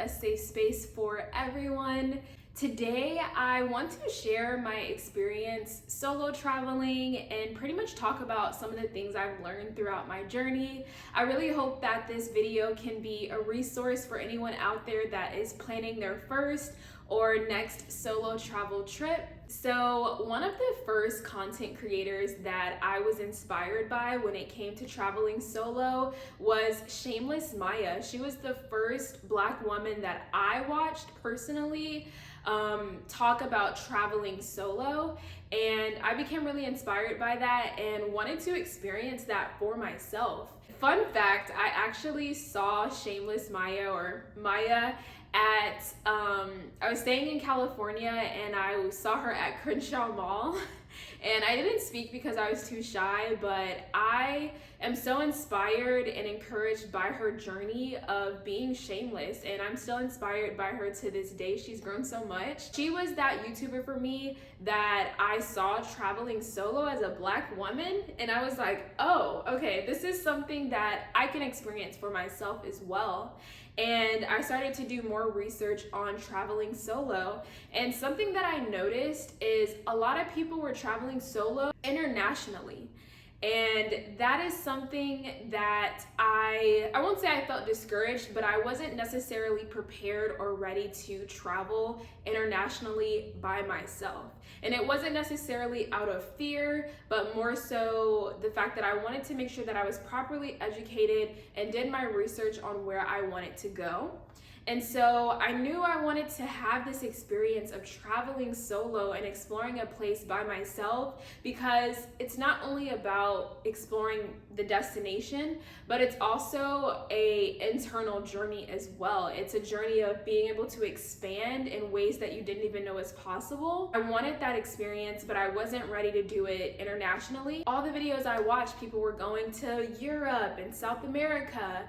a safe space for everyone. Today, I want to share my experience solo traveling and pretty much talk about some of the things I've learned throughout my journey. I really hope that this video can be a resource for anyone out there that is planning their first or next solo travel trip. So one of the first content creators that I was inspired by when it came to traveling solo was Shameless Maya. She was the first Black woman that I watched personally talk about traveling solo, and I became really inspired by that and wanted to experience that for myself. Fun fact, I actually saw Shameless Maya or Maya at I was staying in California and I saw her at Crenshaw Mall. And I didn't speak because I was too shy, but I am so inspired and encouraged by her journey of being shameless, and I'm still inspired by her to this day. She's grown so much. She was that YouTuber for me that I saw traveling solo as a Black woman, and I was like, oh, okay, this is something that I can experience for myself as well. And I started to do more research on traveling solo. And something that I noticed is a lot of people were traveling solo internationally. And that is something that I won't say I felt discouraged, but I wasn't necessarily prepared or ready to travel internationally by myself. And it wasn't necessarily out of fear, but more so the fact that I wanted to make sure that I was properly educated and did my research on where I wanted to go. And so I knew I wanted to have this experience of traveling solo and exploring a place by myself, because it's not only about exploring the destination, but it's also an internal journey as well. It's a journey of being able to expand in ways that you didn't even know was possible. I wanted that experience, but I wasn't ready to do it internationally. All the videos I watched, people were going to Europe and South America.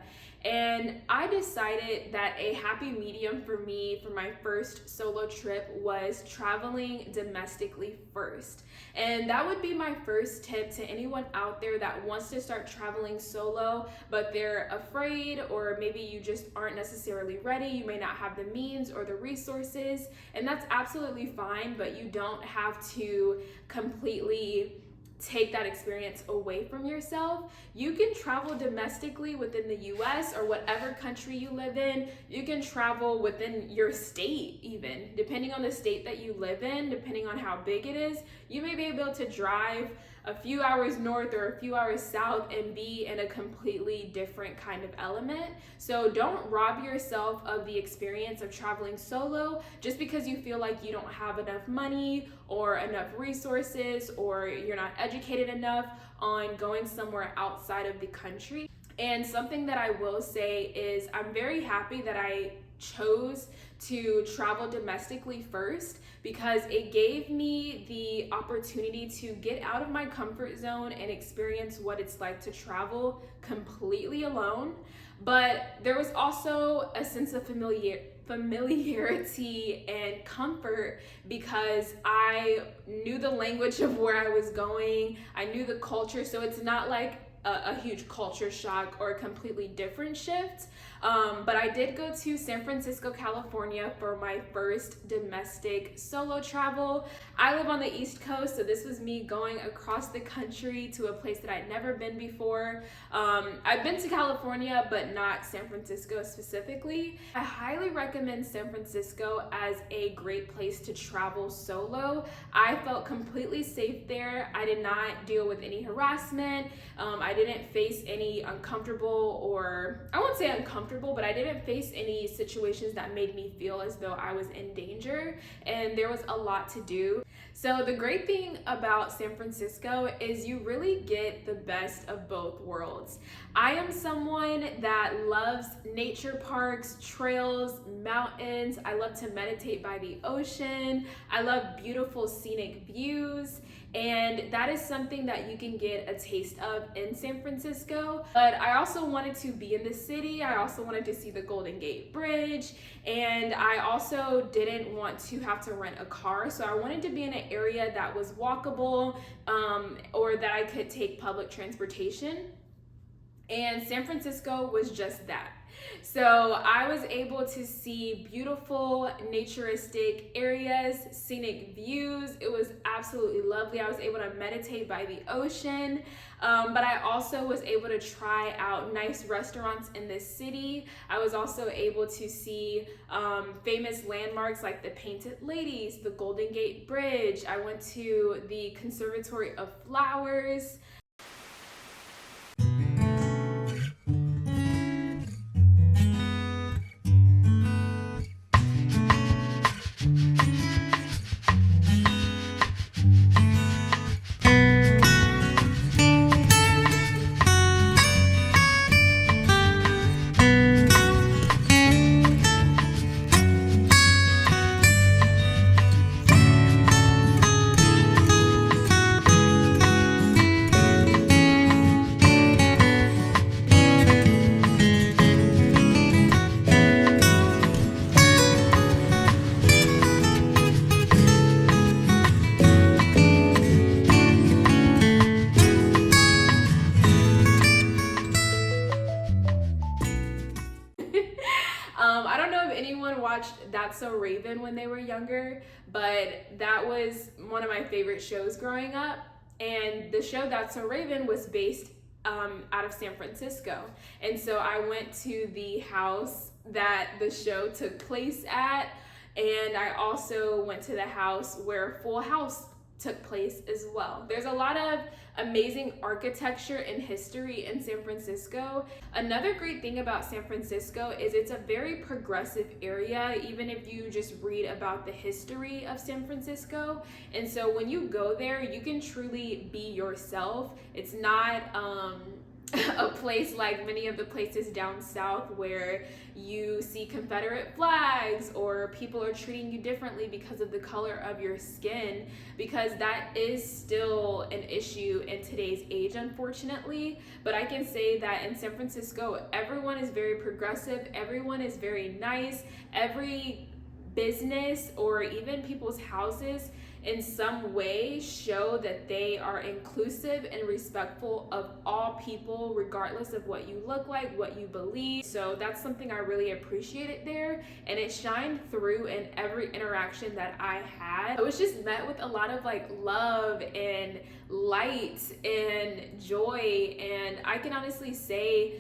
And I decided that a happy medium for me for my first solo trip was traveling domestically first. And that would be my first tip to anyone out there that wants to start traveling solo, but they're afraid, or maybe you just aren't necessarily ready. You may not have the means or the resources, and that's absolutely fine, but you don't have to completely take that experience away from yourself. You can travel domestically within the US or whatever country you live in. You can travel within your state even, depending on the state that you live in, depending on how big it is. You may be able to drive a few hours north or a few hours south and be in a completely different kind of element. So don't rob yourself of the experience of traveling solo just because you feel like you don't have enough money or enough resources, or you're not educated enough on going somewhere outside of the country. And something that I will say is I'm very happy that I chose to travel domestically first, because it gave me the opportunity to get out of my comfort zone and experience what it's like to travel completely alone. But there was also a sense of familiarity and comfort because I knew the language of where I was going. I knew the culture, so it's not like a huge culture shock or a completely different shift. But I did go to San Francisco, California for my first domestic solo travel. I live on the East Coast, so this was me going across the country to a place that I'd never been before. I've been to California, but not San Francisco specifically. I highly recommend San Francisco as a great place to travel solo. I felt completely safe there. I did not deal with any harassment. I didn't face any uncomfortable, or I won't say uncomfortable, but I didn't face any situations that made me feel as though I was in danger, and there was a lot to do. So the great thing about San Francisco is you really get the best of both worlds. I am someone that loves nature parks, trails, mountains. I love to meditate by the ocean. I love beautiful scenic views. And that is something that you can get a taste of in San Francisco. But I also wanted to be in the city. I also wanted to see the Golden Gate Bridge. And I also didn't want to have to rent a car. So I wanted to be in an area that was walkable, or that I could take public transportation. And San Francisco was just that. So I was able to see beautiful naturistic areas, scenic views. It was absolutely lovely. I was able to meditate by the ocean, but I also was able to try out nice restaurants in the city. I was also able to see famous landmarks like the Painted Ladies, the Golden Gate Bridge. I went to the Conservatory of Flowers. I don't know if anyone watched That's So Raven when they were younger, but that was one of my favorite shows growing up. And the show That's So Raven was based out of San Francisco. And so I went to the house that the show took place at. And I also went to the house where Full House took place as well. There's a lot of amazing architecture and history in San Francisco. Another great thing about San Francisco is it's a very progressive area, even if you just read about the history of San Francisco. And so when you go there, you can truly be yourself. It's not a place like many of the places down south where you see Confederate flags or people are treating you differently because of the color of your skin, because that is still an issue in today's age, unfortunately. But I can say that in San Francisco, everyone is very progressive, everyone is very nice, every business or even people's houses in some way show that they are inclusive and respectful of all people, regardless of what you look like, what you believe. So that's something I really appreciated there, and it shined through in every interaction that I had. I was just met with a lot of like love and light and joy, and I can honestly say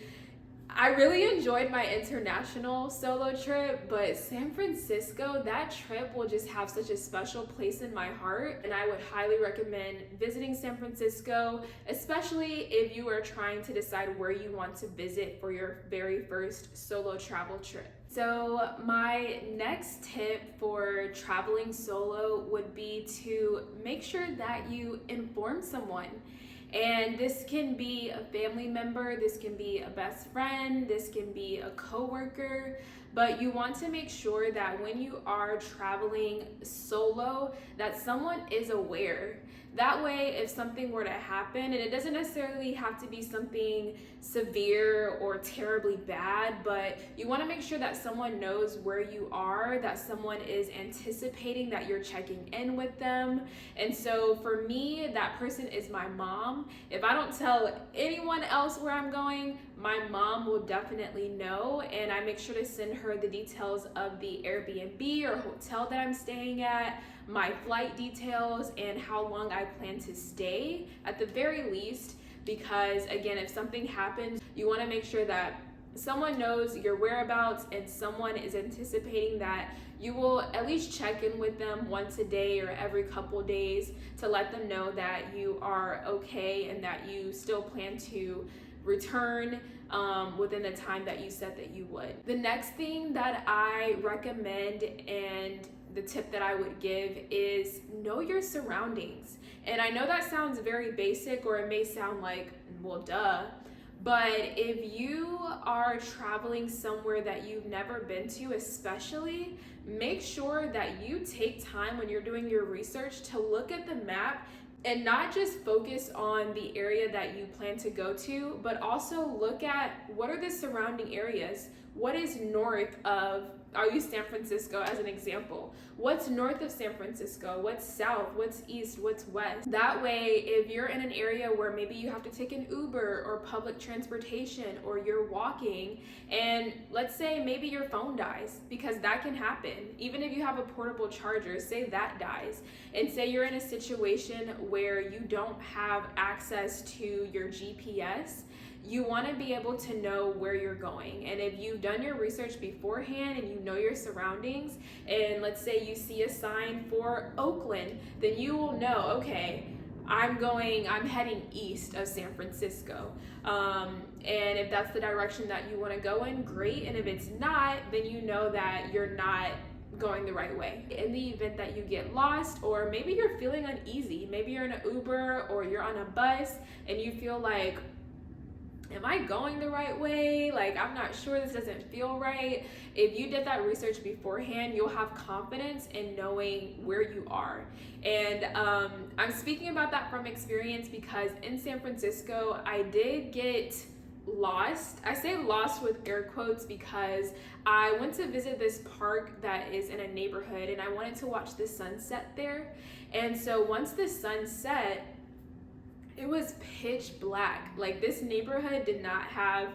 I really enjoyed my international solo trip, but San Francisco, that trip will just have such a special place in my heart, and I would highly recommend visiting San Francisco, especially if you are trying to decide where you want to visit for your very first solo travel trip. So my next tip for traveling solo would be to make sure that you inform someone. And this can be a family member, this can be a best friend, this can be a coworker, but you want to make sure that when you are traveling solo, that someone is aware. That way, if something were to happen, and it doesn't necessarily have to be something severe or terribly bad, but you want to make sure that someone knows where you are, that someone is anticipating that you're checking in with them. And so for me, that person is my mom. If I don't tell anyone else where I'm going, my mom will definitely know, and I make sure to send her the details of the Airbnb or hotel that I'm staying at, my flight details, and how long I plan to stay at the very least, because again, if something happens, you want to make sure that someone knows your whereabouts and someone is anticipating that you will at least check in with them once a day or every couple days to let them know that you are okay and that you still plan to return within the time that you said that you would. The next thing that I recommend, and the tip that I would give, is know your surroundings. And I know that sounds very basic, or it may sound like, well, duh. But if you are traveling somewhere that you've never been to, especially, make sure that you take time when you're doing your research to look at the map and not just focus on the area that you plan to go to, but also look at what are the surrounding areas. What is north of I'll use San Francisco as an example. What's north of San Francisco? What's south? What's east? What's west? That way, if you're in an area where maybe you have to take an Uber or public transportation, or you're walking, and let's say maybe your phone dies, because that can happen. Even if you have a portable charger, say that dies, and say you're in a situation where you don't have access to your GPS, you want to be able to know where you're going. And if you've done your research beforehand and you know your surroundings, and let's say you see a sign for Oakland, then you will know, okay, I'm heading east of San Francisco. And if that's the direction that you want to go in, great. And if it's not, then you know that you're not going the right way. In the event that you get lost, or maybe you're feeling uneasy, maybe you're in an Uber or you're on a bus and you feel like, am I going the right way? Like, I'm not sure, this doesn't feel right. If you did that research beforehand, you'll have confidence in knowing where you are. And I'm speaking about that from experience, because in San Francisco, I did get lost. I say lost with air quotes because I went to visit this park that is in a neighborhood, and I wanted to watch the sunset there. And so once the sun set, it was pitch black. Like, this neighborhood did not have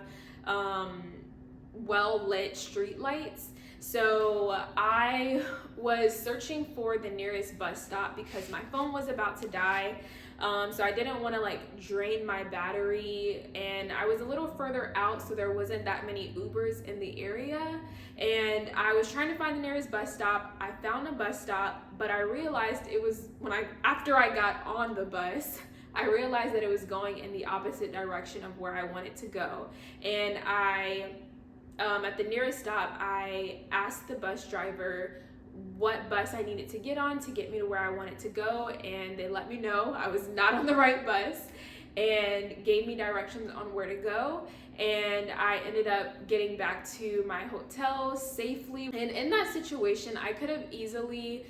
well-lit street lights. So I was searching for the nearest bus stop because my phone was about to die. So I didn't want to like drain my battery, and I was a little further out, so there wasn't that many Ubers in the area. And I was trying to find the nearest bus stop. I found a bus stop, but I realized it was after I got on the bus, I realized that it was going in the opposite direction of where I wanted to go. And at the nearest stop, I asked the bus driver what bus I needed to get on to get me to where I wanted to go, and they let me know I was not on the right bus and gave me directions on where to go. And I ended up getting back to my hotel safely. And in that situation, I could have easily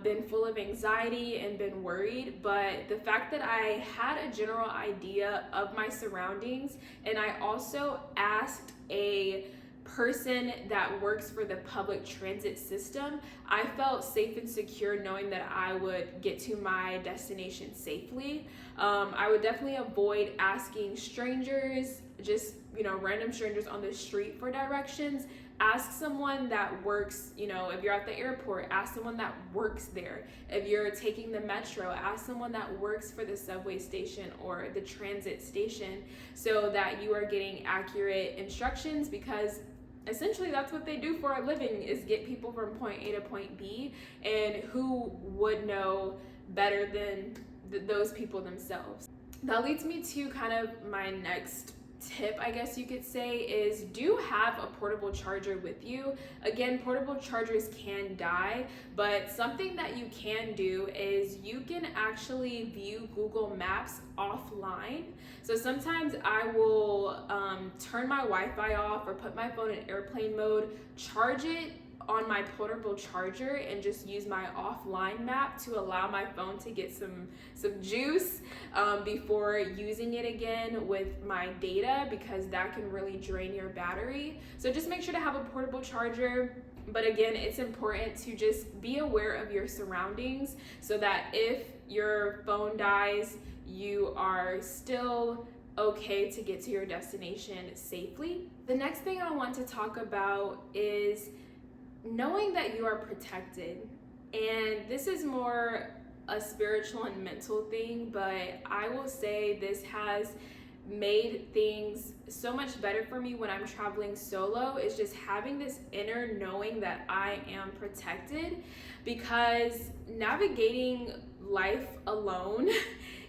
been full of anxiety and been worried, but the fact that I had a general idea of my surroundings, and I also asked a person that works for the public transit system, I felt safe and secure knowing that I would get to my destination safely. I would definitely avoid asking strangers, just random strangers on the street for directions. Ask someone that works, if you're at the airport, ask someone that works there. If you're taking the metro, ask someone that works for the subway station or the transit station, so that you are getting accurate instructions, because essentially that's what they do for a living, is get people from point A to point B. And who would know better than those people themselves? That leads me to kind of my next tip, I guess you could say, is do have a portable charger with you. Again, portable chargers can die, but something that you can do is you can actually view Google Maps offline. So sometimes I will turn my Wi-Fi off or put my phone in airplane mode, charge it on my portable charger, and just use my offline map to allow my phone to get some juice before using it again with my data, because that can really drain your battery. So just make sure to have a portable charger. But again, it's important to just be aware of your surroundings, so that if your phone dies, you are still okay to get to your destination safely. The next thing I want to talk about is knowing that you are protected. And this is more a spiritual and mental thing, but I will say this has made things so much better for me when I'm traveling solo. Is just having this inner knowing that I am protected, because navigating life alone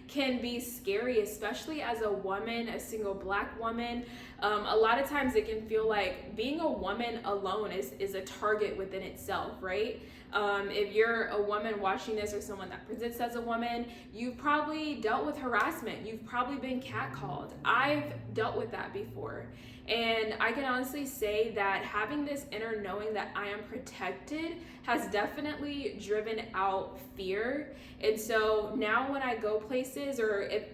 can be scary, especially as a woman, a single Black woman. A lot of times it can feel like being a woman alone is a target within itself, right? If you're a woman watching this, or someone that presents as a woman, you've probably dealt with harassment. You've probably been catcalled. I've dealt with that before. And I can honestly say that having this inner knowing that I am protected has definitely driven out fear. And so now when I go places, or if,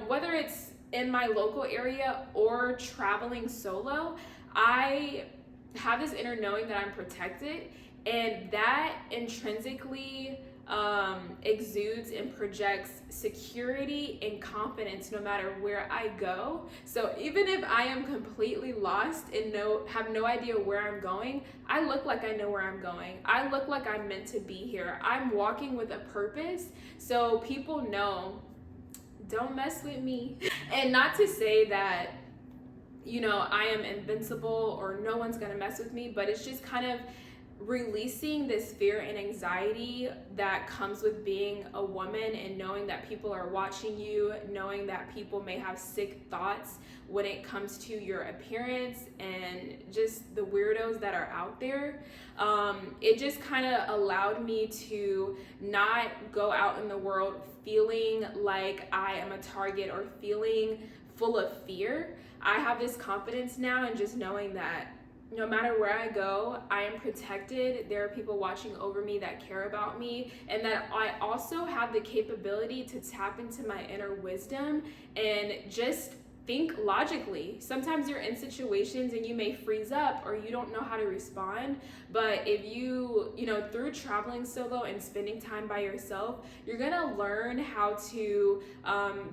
whether it's in my local area or traveling solo, I have this inner knowing that I'm protected, and that intrinsically exudes and projects security and confidence no matter where I go. So even if I am completely lost and have no idea where I'm going, I look like I know where I'm going. I look like I'm meant to be here. I'm walking with a purpose, so people know, don't mess with me. And not to say that, you know, I am invincible or no one's gonna mess with me, but it's just kind of releasing this fear and anxiety that comes with being a woman, and knowing that people are watching you, knowing that people may have sick thoughts when it comes to your appearance, and just the weirdos that are out there. It just kind of allowed me to not go out in the world feeling like I am a target or feeling full of fear. I have this confidence now, and just knowing that no matter where I go, I am protected. There are people watching over me that care about me, and that I also have the capability to tap into my inner wisdom and just think logically. Sometimes you're in situations and you may freeze up or you don't know how to respond, but if you know, through traveling solo and spending time by yourself, you're gonna learn how to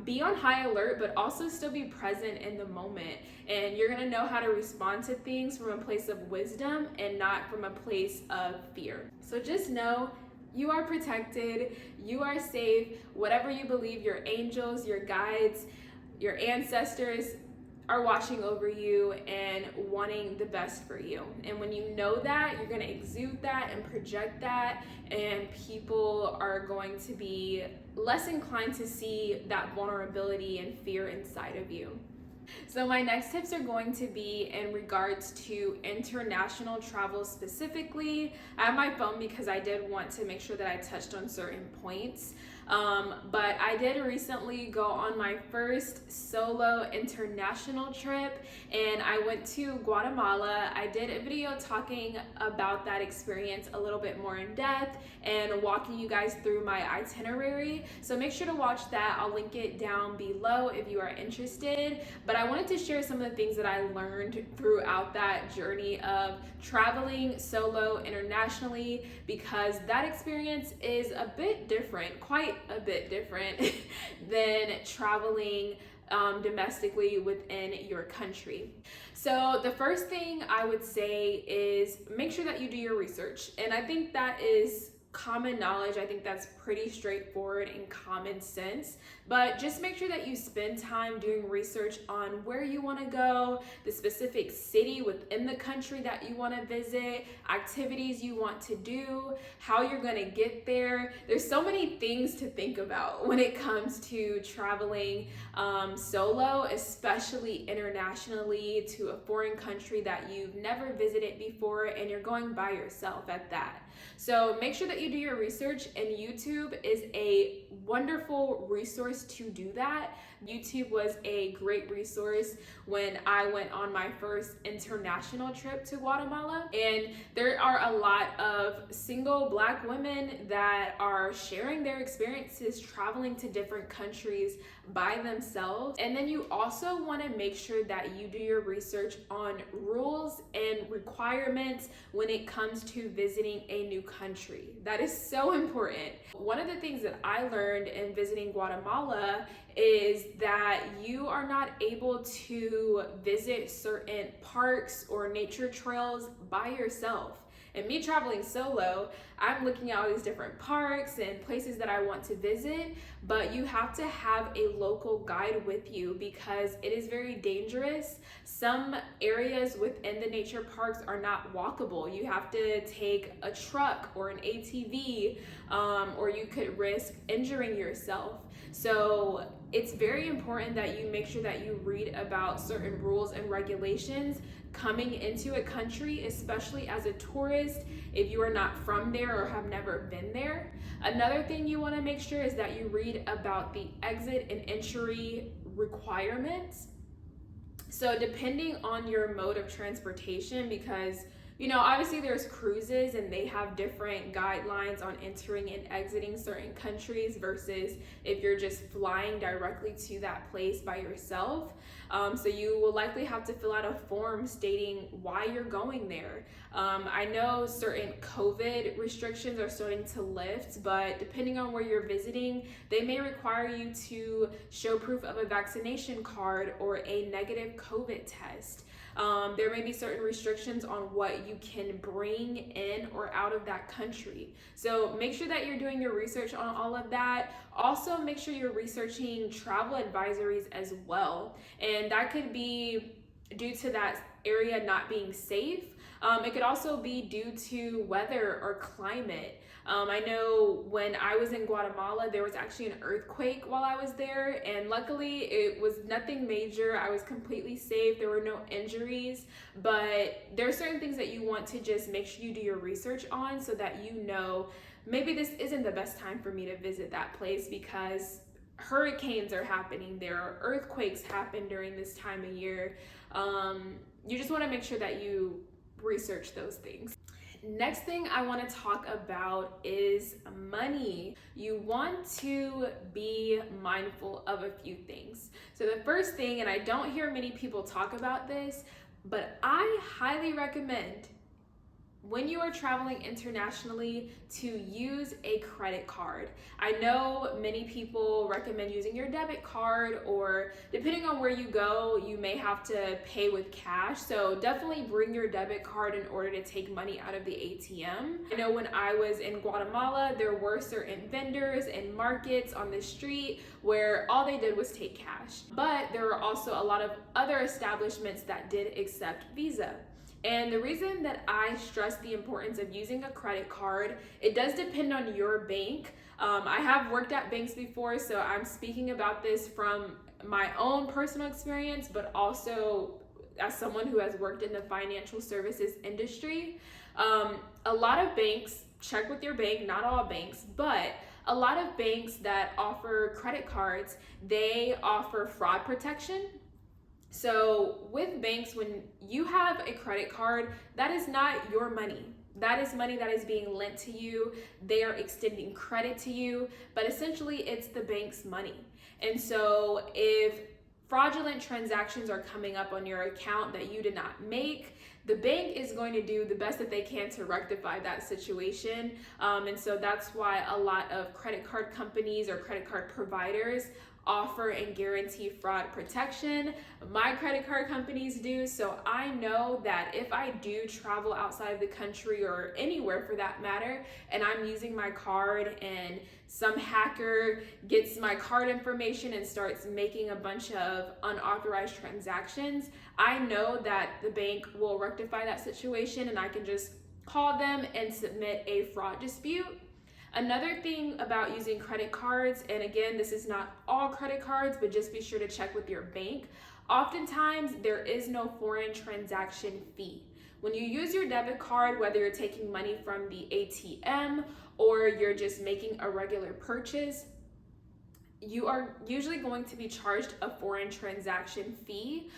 be on high alert, but also still be present in the moment. And you're gonna know how to respond to things from a place of wisdom and not from a place of fear. So just know you are protected, you are safe. Whatever you believe, your angels, your guides, your ancestors are watching over you and wanting the best for you. And when you know that, you're going to exude that and project that, and people are going to be less inclined to see that vulnerability and fear inside of you. So my next tips are going to be in regards to international travel specifically. I have my phone because I did want to make sure that I touched on certain points. But I did recently go on my first solo international trip, and I went to Guatemala. I did a video talking about that experience a little bit more in depth and walking you guys through my itinerary. So make sure to watch that. I'll link it down below if you are interested. But I wanted to share some of the things that I learned throughout that journey of traveling solo internationally, because that experience is a bit different, quite a bit different than traveling domestically within your country. So the first thing I would say is make sure that you do your research. And I think that is common knowledge. I think that's pretty straightforward and common sense, but just make sure that you spend time doing research on where you want to go, the specific city within the country that you want to visit, activities you want to do, how you're going to get there. There's so many things to think about when it comes to traveling solo, especially internationally to a foreign country that you've never visited before, and you're going by yourself at that. So make sure that you do your research, and YouTube is a wonderful resource to do that. YouTube was a great resource when I went on my first international trip to Guatemala, and there are a lot of single Black women that are sharing their experiences traveling to different countries by themselves. And then you also want to make sure that you do your research on rules and requirements when it comes to visiting a new country. That is so important. One of the things that I learned in visiting Guatemala is that you are not able to visit certain parks or nature trails by yourself. And me traveling solo, I'm looking at all these different parks and places that I want to visit, but you have to have a local guide with you because it is very dangerous. Some areas within the nature parks are not walkable. You have to take a truck or an ATV, or you could risk injuring yourself. So it's very important that you make sure that you read about certain rules and regulations coming into a country, especially as a tourist, if you are not from there or have never been there. Another thing you want to make sure is that you read about the exit and entry requirements. So depending on your mode of transportation, because Obviously there's cruises and they have different guidelines on entering and exiting certain countries versus if you're just flying directly to that place by yourself. So you will likely have to fill out a form stating why you're going there. I know certain COVID restrictions are starting to lift, but depending on where you're visiting, they may require you to show proof of a vaccination card or a negative COVID test. There may be certain restrictions on what you can bring in or out of that country. So make sure that you're doing your research on all of that. Also, make sure you're researching travel advisories as well. And that could be due to that area not being safe. It could also be due to weather or climate. I know when I was in Guatemala, there was actually an earthquake while I was there, and luckily it was nothing major. I was completely safe. There were no injuries, but there are certain things that you want to just make sure you do your research on so that maybe this isn't the best time for me to visit that place because hurricanes are happening there, or earthquakes happen during this time of year. You just want to make sure that you research those things. Next thing I want to talk about is money. You want to be mindful of a few things. So the first thing, and I don't hear many people talk about this, but I highly recommend when you are traveling internationally to use a credit card. I know many people recommend using your debit card, or depending on where you go, you may have to pay with cash. So definitely bring your debit card in order to take money out of the ATM. I know when I was in Guatemala, there were certain vendors and markets on the street where all they did was take cash. But there were also a lot of other establishments that did accept Visa. And the reason that I stress the importance of using a credit card, it does depend on your bank. I have worked at banks before, so I'm speaking about this from my own personal experience, but also as someone who has worked in the financial services industry. A lot of banks, check with your bank, not all banks, but a lot of banks that offer credit cards, they offer fraud protection. So with banks, when you have a credit card, that is not your money. That is money that is being lent to you. They are extending credit to you, but essentially it's the bank's money. And so if fraudulent transactions are coming up on your account that you did not make, the bank is going to do the best that they can to rectify that situation. And so that's why a lot of credit card companies or credit card providers offer and guarantee fraud protection. My credit card companies do, so I know that if I do travel outside of the country or anywhere for that matter, and I'm using my card and some hacker gets my card information and starts making a bunch of unauthorized transactions, I know that the bank will rectify that situation and I can just call them and submit a fraud dispute. Another thing about using credit cards, and again, this is not all credit cards, but just be sure to check with your bank. Oftentimes, there is no foreign transaction fee. When you use your debit card, whether you're taking money from the ATM or you're just making a regular purchase, you are usually going to be charged a foreign transaction fee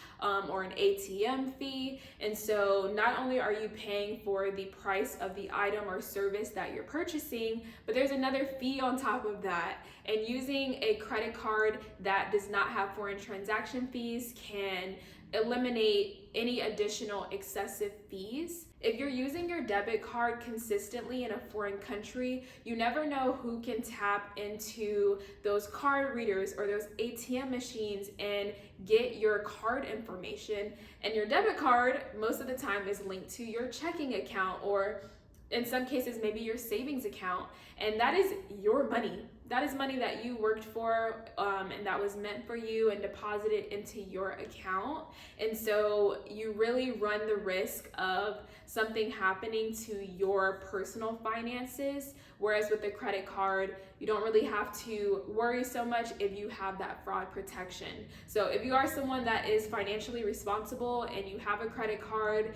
or an ATM fee. And so not only are you paying for the price of the item or service that you're purchasing, but there's another fee on top of that. And using a credit card that does not have foreign transaction fees can eliminate any additional excessive fees. If you're using your debit card consistently in a foreign country, you never know who can tap into those card readers or those ATM machines and get your card information. And your debit card, most of the time, is linked to your checking account or in some cases, maybe your savings account. And that is your money. That is money that you worked for and that was meant for you and deposited into your account. And so you really run the risk of something happening to your personal finances. Whereas with the credit card, you don't really have to worry so much if you have that fraud protection. So if you are someone that is financially responsible and you have a credit card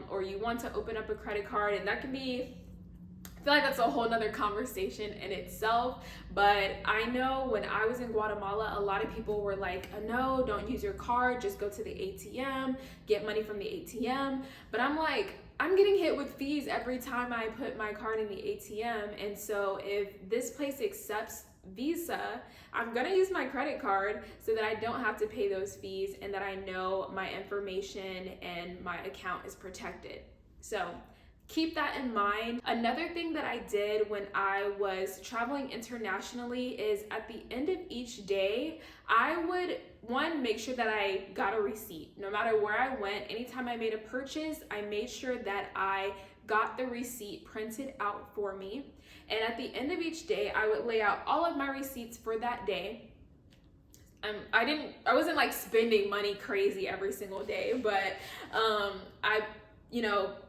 or you want to open up a credit card, and that can be, I feel like that's a whole nother conversation in itself, but I know when I was in Guatemala, a lot of people were like, oh, no, don't use your card, just go to the ATM, get money from the ATM. But I'm like, I'm getting hit with fees every time I put my card in the ATM. And so if this place accepts Visa, I'm gonna use my credit card so that I don't have to pay those fees and that I know my information and my account is protected. So keep that in mind. Another thing that I did when I was traveling internationally is at the end of each day, I would make sure that I got a receipt. No matter where I went, anytime I made a purchase, I made sure that I got the receipt printed out for me. And at the end of each day, I would lay out all of my receipts for that day. I wasn't like spending money crazy every single day, but I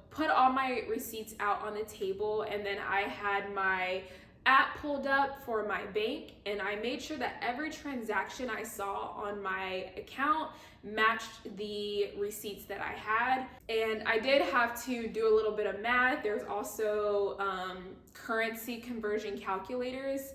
put all my receipts out on the table, and then I had my app pulled up for my bank, and I made sure that every transaction I saw on my account matched the receipts that I had. And I did have to do a little bit of math. There's also currency conversion calculators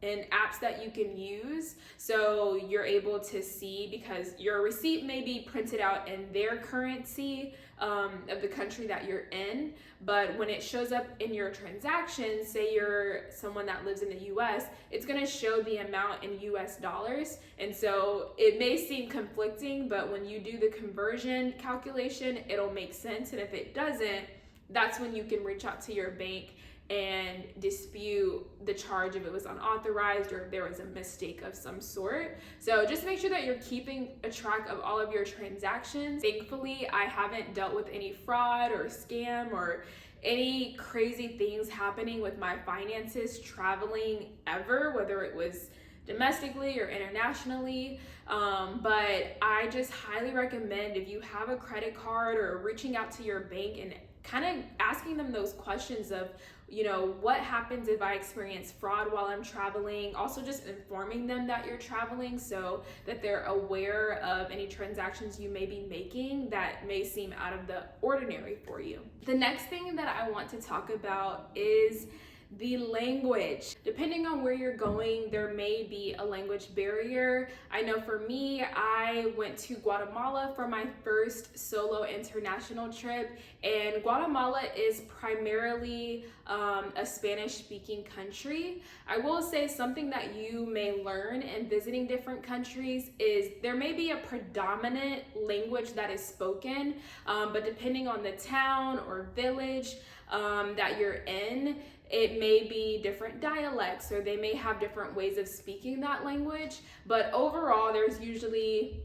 and apps that you can use, so you're able to see, because your receipt may be printed out in their currency of the country that you're in, but when it shows up in your transactions, say you're someone that lives in the US, it's going to show the amount in US dollars. And so it may seem conflicting, but when you do the conversion calculation, it'll make sense. And if it doesn't, that's when you can reach out to your bank and dispute the charge if it was unauthorized or if there was a mistake of some sort. So just make sure that you're keeping a track of all of your transactions. Thankfully, I haven't dealt with any fraud or scam or any crazy things happening with my finances traveling ever, whether it was domestically or internationally. But I just highly recommend, if you have a credit card, or reaching out to your bank and kind of asking them those questions of, what happens if I experience fraud while I'm traveling? Also just informing them that you're traveling so that they're aware of any transactions you may be making that may seem out of the ordinary for you. The next thing that I want to talk about is the language. Depending on where you're going, there may be a language barrier. I know for me, I went to Guatemala for my first solo international trip, and Guatemala is primarily a Spanish-speaking country. I will say something that you may learn in visiting different countries is there may be a predominant language that is spoken, but depending on the town or village that you're in, it may be different dialects, or they may have different ways of speaking that language. But overall, there's usually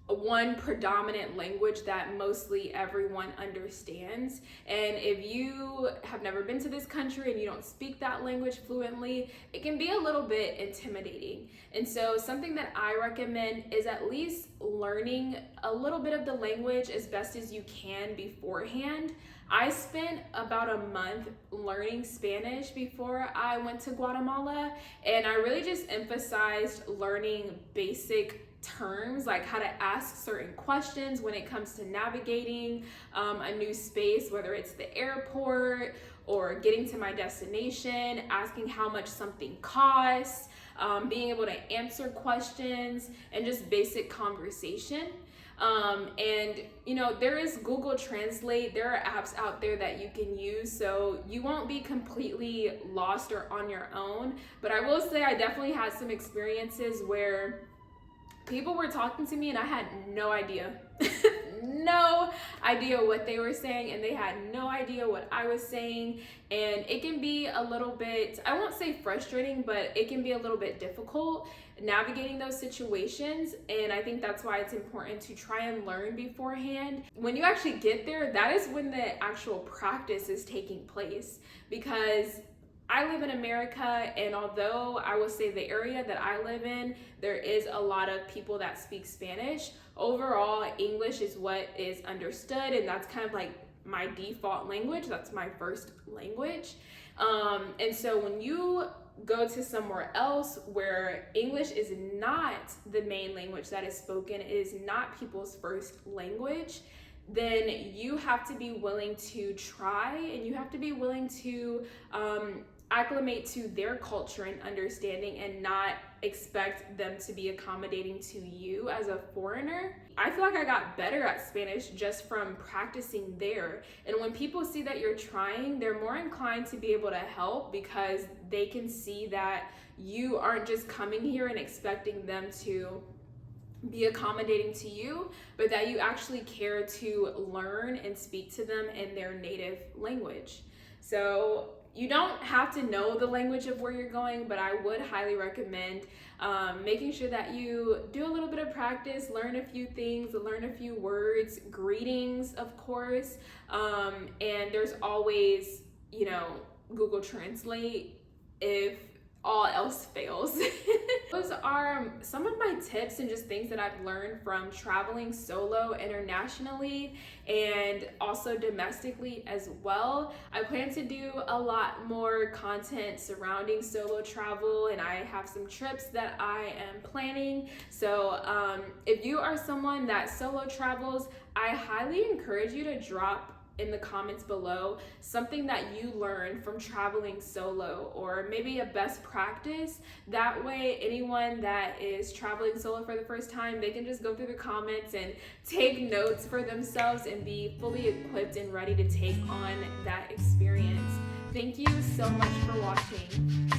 one predominant language that mostly everyone understands. And if you have never been to this country and you don't speak that language fluently, it can be a little bit intimidating. And so something that I recommend is at least learning a little bit of the language as best as you can beforehand. I spent about a month learning Spanish before I went to Guatemala, and I really just emphasized learning basic terms, like how to ask certain questions when it comes to navigating a new space, whether it's the airport or getting to my destination, asking how much something costs, being able to answer questions, and just basic conversation. And there is Google Translate. There are apps out there that you can use, so you won't be completely lost or on your own. But I will say I definitely had some experiences where people were talking to me and I had no idea no idea what they were saying, and they had no idea what I was saying. And it can be a little bit, I won't say frustrating, but it can be a little bit difficult navigating those situations. And I think that's why it's important to try and learn beforehand. When you actually get there, that is when the actual practice is taking place, because I live in America, and although I will say the area that I live in, there is a lot of people that speak Spanish. Overall, English is what is understood, and that's kind of like my default language. That's my first language. And so when you go to somewhere else where English is not the main language that is spoken, it is not people's first language, then you have to be willing to try, and you have to be willing to acclimate to their culture and understanding, and not expect them to be accommodating to you as a foreigner. I feel like I got better at Spanish just from practicing there. And when people see that you're trying, they're more inclined to be able to help, because they can see that you aren't just coming here and expecting them to be accommodating to you, but that you actually care to learn and speak to them in their native language. So you don't have to know the language of where you're going, but I would highly recommend making sure that you do a little bit of practice, learn a few things, learn a few words, greetings, of course, and there's always, Google Translate if all else fails. Those are some of my tips and just things that I've learned from traveling solo internationally and also domestically as well. I plan to do a lot more content surrounding solo travel, and I have some trips that I am planning. So if you are someone that solo travels, I highly encourage you to drop in the comments below something that you learned from traveling solo, or maybe a best practice. That way anyone that is traveling solo for the first time, they can just go through the comments and take notes for themselves and be fully equipped and ready to take on that experience. Thank you so much for watching.